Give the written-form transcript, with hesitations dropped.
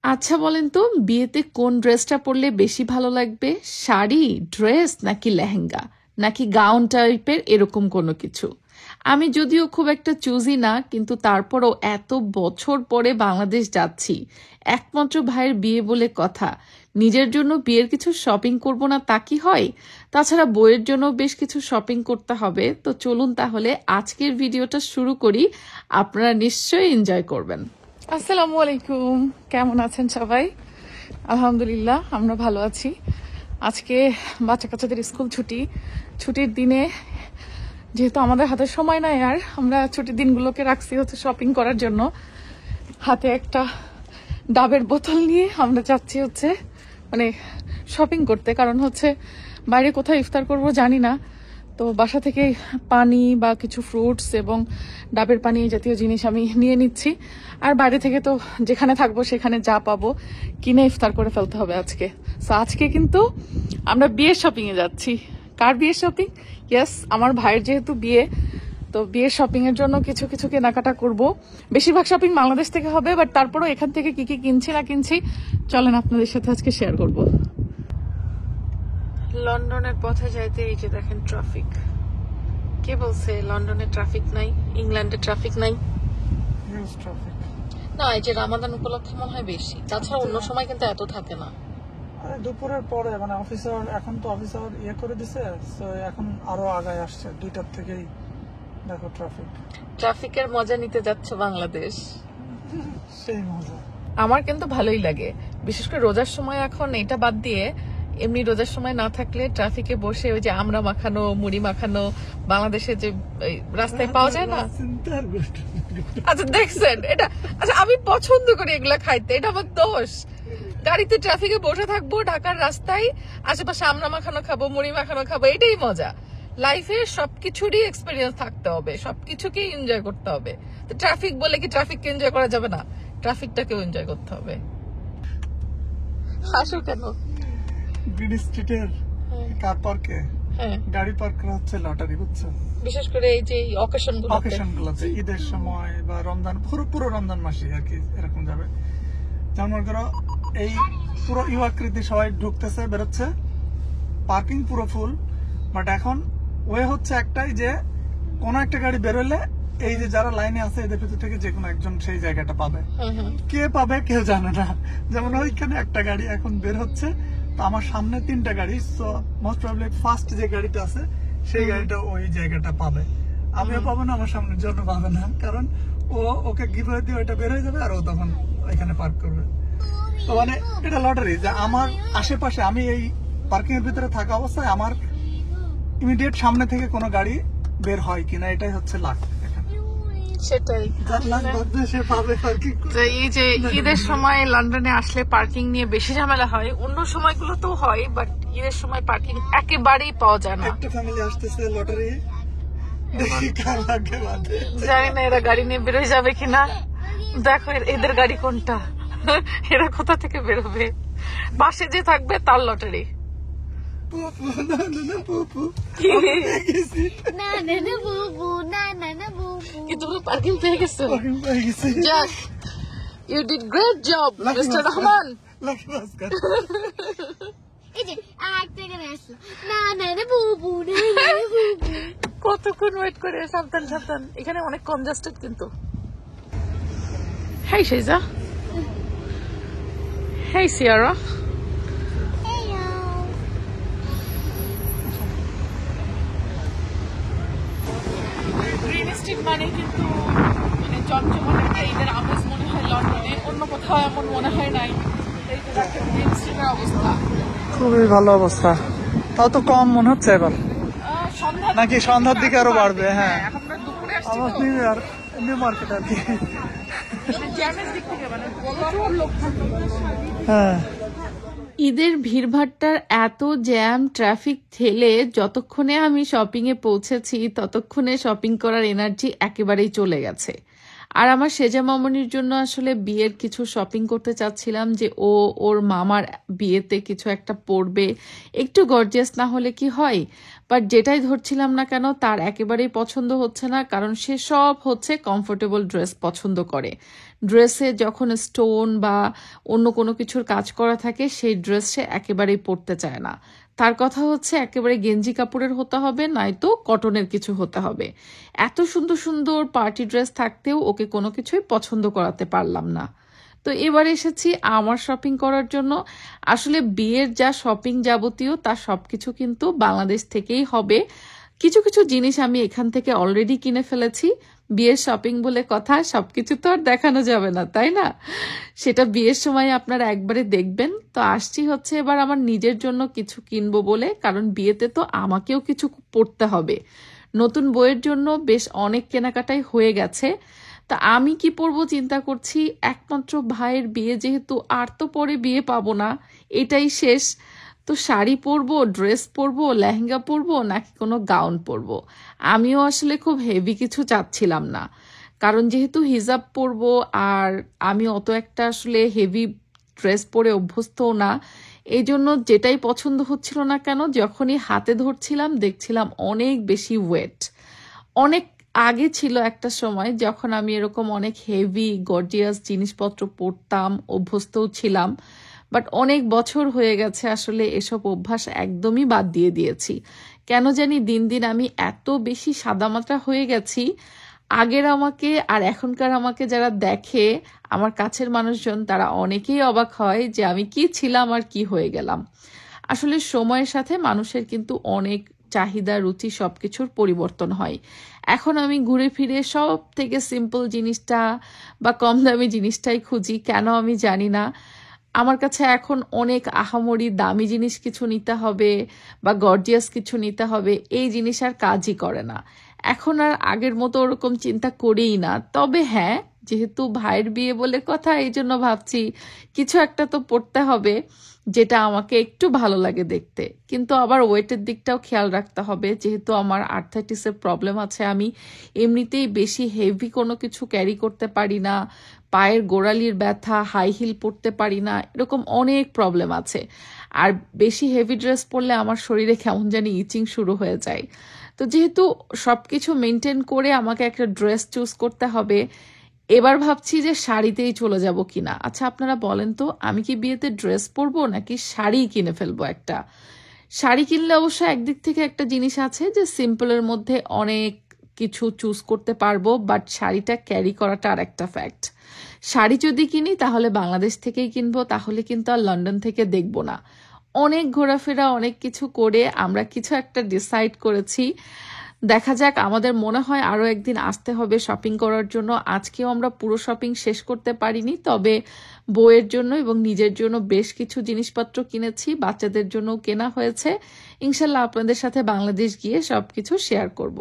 আচ্ছা বলেন তো, বিয়েতে কোন ড্রেসটা পরলে বেশি ভালো লাগবে? শাড়ি, ড্রেস নাকি লেহেঙ্গা, নাকি গাউন টাইপের এরকম কোনো কিছু? আমি যদিও খুব একটা চুজি না, কিন্তু তারপরও এত বছর পরে বাংলাদেশ যাচ্ছি, একমাত্র ভাইয়ের বিয়ে বলে কথা, নিজের জন্য বিয়ের কিছু শপিং করব না তা কি হয়? তাছাড়া বইয়ের জন্য বেশ কিছু শপিং করতে হবে। তো চলুন তাহলে আজকের ভিডিওটা শুরু করি, আপনারা নিশ্চয়ই এনজয় করবেন। আসসালামু আলাইকুম, কেমন আছেন সবাই? আলহামদুলিল্লাহ, আমরা ভালো আছি। আজকে বাচ্চা কাচ্চাদের স্কুল ছুটির দিনে যেহেতু আমাদের হাতে সময় নাই, আর আমরা ছুটির দিনগুলোকে রাখছি হচ্ছে শপিং করার জন্য। হাতে একটা ডাবের বোতল নিয়ে আমরা যাচ্ছি হচ্ছে মানে শপিং করতে, কারণ হচ্ছে বাইরে কোথায় ইফতার করব জানি না। তো বাসা থেকে পানি বা কিছু ফ্রুটস এবং ডাবের পানি জাতীয় জিনিস আমি নিয়ে নিচ্ছি, আর বাইরে থেকে তো যেখানে থাকবো সেখানে যা পাবো কিনে ইফতার করে ফেলতে হবে আজকে। সো আজকে কিন্তু আমরা বিয়ের শপিং এ যাচ্ছি। কার বিয়ের শপিং? ইয়েস, আমার ভাইয়ের যেহেতু বিয়ে, তো বিয়ের শপিং এর জন্য কিছু কিছু কেনাকাটা করব। বেশিরভাগ শপিং বাংলাদেশ থেকে হবে, বাট তারপরও এখান থেকে কি কি কিনছি না কিনছি চলেন আপনাদের সাথে আজকে শেয়ার করব। লন্ডনের পথে যাইতে এই যে দেখেন ট্রাফিক। কে বলছে লন্ডনে ট্রাফিক নাই, ইংল্যান্ডে ট্রাফিক নাই? না, এই যে রামাদান উপলক্ষে মনে হয় বেশি, তাছাড়া অন্য সময় কিন্তু এত থাকে না। দুপুরের পরে মানে অফিসার এখন তো অফিসার ইয়ে করে দিছে, তো এখন আরো আগায় আসছে, 2টার থেকেই দেখো ট্রাফিকের মজা নিতে যাচ্ছে বাংলাদেশ। সেই মজা আমার কিন্তু ভালোই লাগে, বিশেষ করে রোজার সময়। এখন এটা বাদ দিয়ে এমনি রোজার সময় না থাকলে ট্রাফিকে বসে ওই যে আমরা মাখানো, মুড়ি মাখানো বাংলাদেশে যে রাস্তায় পাওয়া যায় না। আচ্ছা দেখছেন এটা? আচ্ছা আমি পছন্দ করি এগুলা খাইতে, এটা আমার দোষ। গাড়িতে ট্রাফিকে বসে থাকবো ঢাকার রাস্তায়, আশেপাশে আমরা মাখানো খাবো, মুড়ি মাখানো খাবো, এটাই মজা। লাইফে সবকিছুরই এক্সপেরিয়েন্স থাকতে হবে, সবকিছুকেই এনজয় করতে হবে। তো ট্রাফিক বলে কি ট্রাফিককে এনজয় করা যাবে না? ট্রাফিকটাকেও এনজয় করতে হবে। হাসো কেন? গ্রিন স্ট্রিটের কার পার্কে গাড়ি পার্ক করা হচ্ছে লটারি, বুঝছো? বিশেষ করে এই যে অকেশন গুলোতে ঈদের সময় বা রমজান, পুরো রমজান মাসে আর কি এরকম যাবে। যেমন মনে করো এই পুরো ইউ আকৃতি সবাই ঢুকতেছে বেরোচ্ছে, পার্কিং পুরো ফুল। বাট এখন ওয়ে হচ্ছে একটাই, যে কোন একটা গাড়ি বেরোলে এই যে যারা লাইনে আছে এদের ভিতর থেকে যে কোনো একজন সেই জায়গাটা পাবে। কে পাবে কেউ জানে না। যেমন ওইখানে একটা গাড়ি এখন বের হচ্ছে, তো আমার সামনে 3টা গাড়ি, সো মোস্ট প্রবাবলি ফার্স্ট যে গাড়িটা আছে সেই গাড়িটা ওই জায়গাটা পাবে। আমিও পাবো না, আমার সামনের জন্য পাবে না, কারণ ওকে গিভওয়ে দিয়ে ওইটা বের হয়ে যাবে আর ও তখন ওইখানে পার্ক করবে। তো মানে এটা লটারি, যে আমার আশেপাশে আমি এই পার্কিং এর ভিতরে থাকা অবস্থায় আমার ইমিডিয়েট সামনে থেকে কোনো গাড়ি বের হয় কিনা, এটাই হচ্ছে লাখ। সেটাই। এই যে ঈদের সময় লন্ডনে আসলে পার্কিং নিয়ে বেশি ঝামেলা হয়, অন্য সময়গুলো তো হয়, বাট ঈদের সময় পার্কিং একেবারেই পাওয়া যায় না। একটা ফ্যামিলি আসতেছে লটারি, জানি না এরা গাড়ি নিয়ে বেরোয় যাবে কিনা। দেখো এদের গাড়ি কোনটা, এরা কোথা থেকে বেরোবে? পাশে যে থাকবে তার লটারি। পার্কিং পেয়ে গেছো? যাক, you did great job mister Rahman. কতক্ষণ ওয়েট করে, সাবধান সাবধান, এখানে অনেক কনজাস্টেড কিন্তু। হেই শেজা, হেই সিয়ারা। গ্রিন স্ট্রিট মানে কিন্তু মানে জমজমাট একটা ঈদের আমেজ মনে হয় লন্ডনে, অন্য কোথাও এমন মনে হয় নাই। গ্রিন স্ট্রিটের অবস্থা খুবই ভালো অবস্থা, তাও তো কম মনে হচ্ছে এবার, নাকি সন্ধ্যার দিকে আরো বাড়বে? হ্যাঁ, নিউ মার্কেট আর কি। হ্যাঁ, ঈদের ভিড়ভাট্টার এত জ্যাম ট্রাফিক ঠেলে যতক্ষণে আমি শপিং এ পৌঁছেছি ততক্ষণে শপিং করার এনার্জি একেবারেই চলে গেছে। আর আমার সেজা মামনির জন্য আসলে বিয়ের কিছু শপিং করতে চাচ্ছিলাম, যে ওর মামার বিয়েতে কিছু একটা পরবে, একটু গর্জিয়াস না হলে কি হয়। বাট যেটাই ধরছিলাম না কেন তার একেবারেই পছন্দ হচ্ছে না, কারণ সে সব হচ্ছে কমফোর্টেবল ড্রেস পছন্দ করে। ড্রেসে যখন স্টোন বা অন্য কোনো কিছুর কাজ করা থাকে সেই ড্রেস সে একেবারেই পরতে চায় না। তার কথা হচ্ছে একেবারে গেঞ্জি কাপড়ের হতে হবে, নয়তো কটনের কিছু হতে হবে। এত সুন্দর সুন্দর পার্টি ড্রেস থাকতেও ওকে কোনো কিছুই পছন্দ করাতে পারলাম না। তো এবার এসেছি আমার শপিং করার জন্য। আসলে বিয়ের যা শপিং যাবতীয় তা সবকিছু কিন্তু বাংলাদেশ থেকেই হবে। কিছু কিছু জিনিস আমি এখান থেকে অলরেডি কিনে ফেলেছি। বিয়ের শপিং বলে কথা, সবকিছু তো আর দেখানো যাবে না, তাই না? সেটা বিয়ের সময় আপনারা একবারে দেখবেন। তো আসছি হচ্ছে এবার আমার নিজের জন্য কিছু কিনবো বলে, কারণ বিয়েতে তো আমাকেও কিছু পরতে হবে। নতুন বইয়ের জন্য বেশ অনেক কেনাকাটাই হয়ে গেছে। তা আমি কি পরবো চিন্তা করছি। একমাত্র ভাইয়ের বিয়ে যেহেতু, আর তো পরে বিয়ে পাবো না, এটাই শেষ। তো শাড়ি পরবো, ড্রেস পরবো, লেহেঙ্গা পরবো নাকি কোনো গাউন পরবো? আমিও আসলে খুব হেভি কিছু চাচ্ছিলাম না, কারণ যেহেতু হিজাব পরবো আর আমি অত একটা আসলে হেভি ড্রেস পরে অভ্যস্তও না। এই জন্য যেটাই পছন্দ হচ্ছিল না কেন, যখনই হাতে ধরছিলাম দেখছিলাম অনেক বেশি ওয়েট। অনেক আগে ছিল একটা সময় যখন আমি এরকম অনেক হেভি গর্জিয়াস জিনিসপত্র পরতাম, অভ্যস্তও ছিলাম। বাট অনেক বছর হয়ে গেছে আসলে এসব অভ্যাস একদমই বাদ দিয়ে দিয়েছি। কেন জানি দিন দিন আমি এত বেশি সাদামাটা হয়ে গেছি। আগের আমাকে আর এখনকার আমাকে যারা দেখে, আমার কাছের মানুষজন, তারা অনেকেই অবাক হয় যে আমি কি ছিলাম আর কি হয়ে গেলাম। আসলে সময়ের সাথে মানুষের কিন্তু অনেক চাহিদা, রুচি সবকিছুর পরিবর্তন হয়। এখন আমি ঘুরে ফিরে সব থেকে সিম্পল জিনিসটা বা কম দামি জিনিসটাই খুঁজি, কেন আমি জানি না। আমার কাছে এখন অনেক আহামরি দামি জিনিস কিছু নিতে হবে বা গর্জিয়াস কিছু নিতে হবে, এই জিনিস আর কাজই করে না। এখন আর আগের মতো ওরকম চিন্তা করিই না। তবে হ্যাঁ, যেহেতু ভাইয়ের বিয়ে বলে কথা, এই জন্য ভাবছি কিছু একটা তো পড়তে হবে যেটা আমাকে একটু ভালো লাগে দেখতে। কিন্তু আবার ওয়েটের দিকটাও খেয়াল রাখতে হবে, যেহেতু আমার আর্থ্রাইটিসের প্রবলেম আছে। আমি এমনিতেই বেশি হেভি কোনো কিছু ক্যারি করতে পারি না, পায়ের গোড়ালির ব্যথা, হাই হিল পরতে পারি না, এরকম অনেক প্রবলেম আছে। আর বেশি হেভি ড্রেস পরলে আমার শরীরে কেমন জানি ইচিং শুরু হয়ে যায়। তো যেহেতু সবকিছু মেনটেন করে আমাকে একটা ড্রেস চুজ করতে হবে, এবার ভাবছি যে শাড়িতেই চলে যাব কিনা। আচ্ছা আপনারা বলেন তো, আমি কি বিয়েতে ড্রেস পরবো নাকি শাড়ি কিনে ফেলবো একটা? শাড়ি কিনলে অবশ্য একদিক থেকে একটা জিনিস আছে যে সিম্পলের মধ্যে অনেক কিছু চুজ করতে পারবো, বাট শাড়িটা ক্যারি করাটা আর একটা ফ্যাক্ট। শাড়ি যদি কিনি তাহলে বাংলাদেশ থেকেই কিনবো, তাহলে কিন্তু আর লন্ডন থেকে দেখবো না। অনেক ঘোরাফেরা, অনেক কিছু করে আমরা কিছু একটা ডিসাইড করেছি। দেখা যাক, আমাদের মনে হয় আরো একদিন আসতে হবে শপিং করার জন্য। আজকেও আমরা পুরো শপিং শেষ করতে পারিনি, তবে বউয়ের জন্য এবং নিজের জন্য বেশ কিছু জিনিসপত্র কিনেছি, বাচ্চাদের জন্য কেনা হয়েছে। ইনশাল্লাহ আপনাদের সাথে বাংলাদেশ গিয়ে সবকিছু শেয়ার করব।